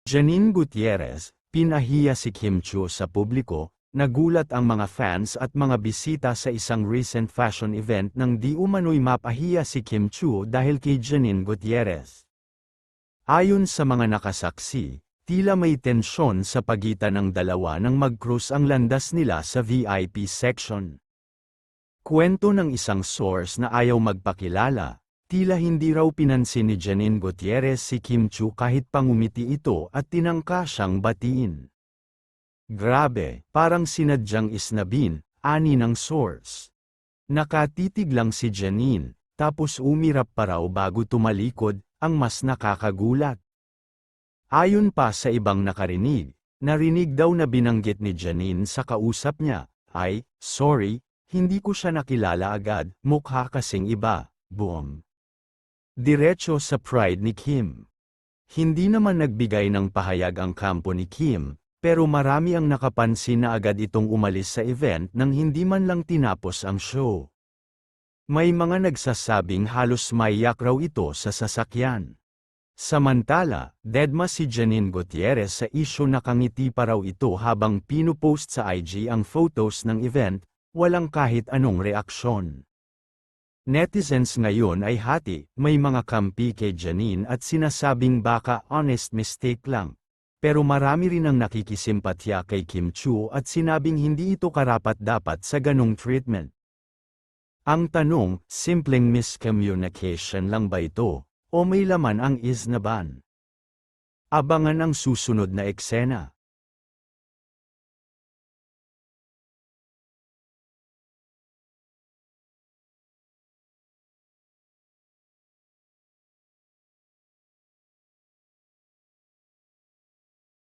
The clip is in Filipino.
Janine Gutierrez, pinahiya si Kim Chiu sa publiko. Nagulat ang mga fans at mga bisita sa isang recent fashion event nang di umano'y mapahiya si Kim Chiu dahil kay Janine Gutierrez. Ayon sa mga nakasaksi, tila may tensyon sa pagitan ng dalawa nang mag-cruise ang landas nila sa VIP section. Kwento ng isang source na ayaw magpakilala, tila hindi raw pinansin ni Janine Gutierrez si Kim Chiu kahit pangumiti ito at tinangka siyang batiin. Grabe, parang sinadyang isnabin, ani ng source. Nakatitig lang si Janine, tapos umirap pa raw bago tumalikod, ang mas nakakagulat. Ayon pa sa ibang nakarinig, narinig daw na binanggit ni Janine sa kausap niya, ay, sorry, hindi ko siya nakilala agad, mukha kasing iba, boom. Diretso sa pride ni Kim. Hindi naman nagbigay ng pahayag ang kampo ni Kim, pero marami ang nakapansin na agad itong umalis sa event nang hindi man lang tinapos ang show. May mga nagsasabing halos maiyak raw ito sa sasakyan. Samantala, dedma si Janine Gutierrez sa isyu na nakangiti pa raw ito habang pinupost sa IG ang photos ng event, walang kahit anong reaksyon. Netizens ngayon ay hati, may mga kampi kay Janine at sinasabing baka honest mistake lang. Pero marami rin ang nakikisimpatya kay Kim Chiu at sinabing hindi ito karapat-dapat sa ganong treatment. Ang tanong, simpleng miscommunication lang ba ito, o may laman ang isnaban? Abangan ang susunod na eksena.